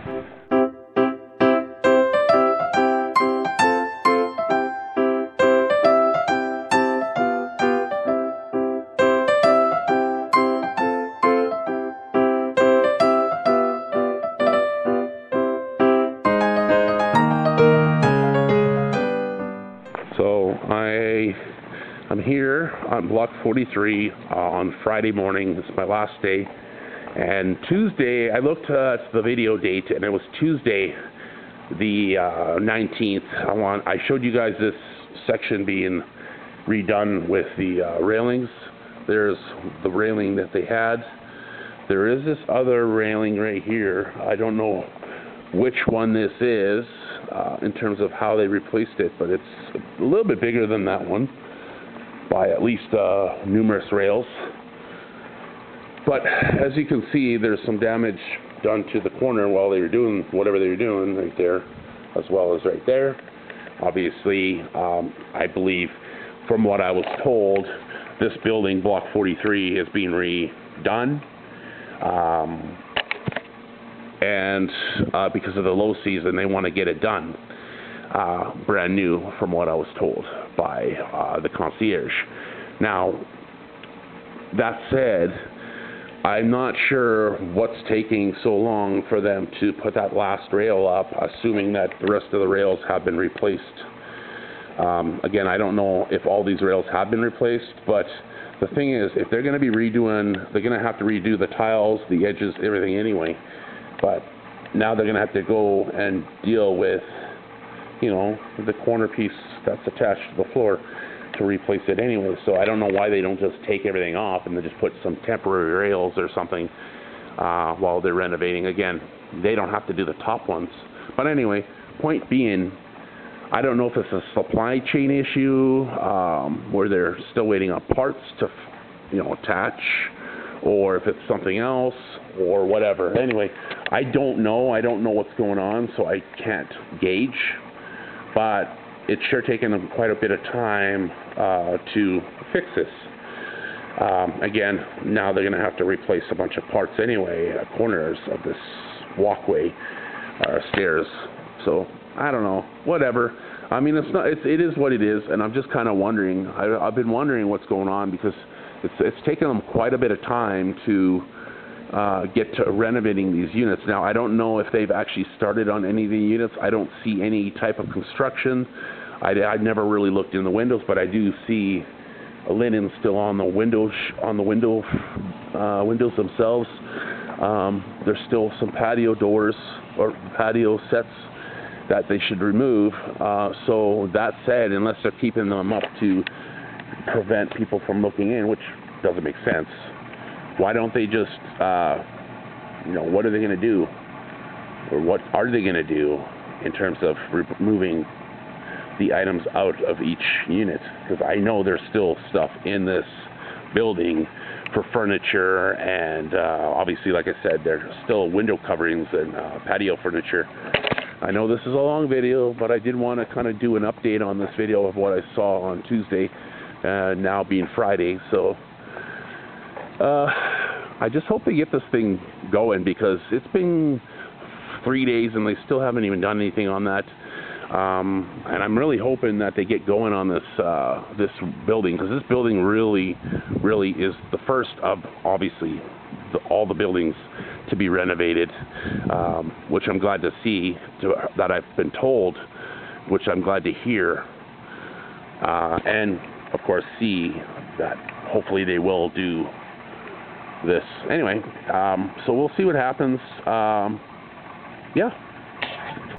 So I'm here on block 43 on Friday morning. It's my last day. And Tuesday, I looked at the video date, and it was Tuesday, the 19th. I showed you guys this section being redone with the railings. There's the railing that they had. There is this other railing right here. I don't know which one this is in terms of how they replaced it, but it's a little bit bigger than that one by at least numerous rails. But as you can see, there's some damage done to the corner while they were doing whatever they were doing right there, as well as right there. Obviously, I believe from what I was told, this building, block 43, is being redone. And because of the low season, they want to get it done brand new, from what I was told by the concierge. Now, that said, I'm not sure what's taking so long for them to put that last rail up, assuming that the rest of the rails have been replaced. Again, I don't know if all these rails have been replaced, but the thing is, if they're going to be redoing, they're going to have to redo the tiles, the edges, everything anyway. But now they're going to have to go and deal with, you know, the corner piece that's attached to the floor to replace it anyway. So I don't know why they don't just take everything off and then just put some temporary rails or something while they're renovating. Again, they don't have to do the top ones. But anyway, point being, I don't know if it's a supply chain issue where they're still waiting on parts to, you know, attach, or if it's something else or whatever. Anyway, I don't know what's going on, so I can't gauge, but it's sure taken them quite a bit of time to fix this. Again, now they're going to have to replace a bunch of parts anyway, corners of this walkway, stairs. So I don't know, whatever. I mean, it is what it is, and I'm just kind of wondering. I've been wondering what's going on, because it's taken them quite a bit of time to get to renovating these units. Now, I don't know if they've actually started on any of the units. I don't see any type of construction. I never really looked in the windows, but I do see a linen still on the windows, windows themselves. There's still some patio doors or patio sets that they should remove. So that said, unless they're keeping them up to prevent people from looking in, which doesn't make sense, why don't they just, you know, what are they going to do? Or what are they going to do in terms of removing the items out of each unit? Because I know there's still stuff in this building for furniture, and obviously, like I said, there's still window coverings and patio furniture. I know this is a long video, but I did want to kind of do an update on this video of what I saw on Tuesday, now being Friday. So I just hope they get this thing going, because it's been 3 days and they still haven't even done anything on that. And I'm really hoping that they get going on this this building, because this building really is the first of, obviously, all the buildings to be renovated, which I'm glad to see, that I've been told, which I'm glad to hear, and of course see that hopefully they will do this. Anyway, so we'll see what happens. Yeah.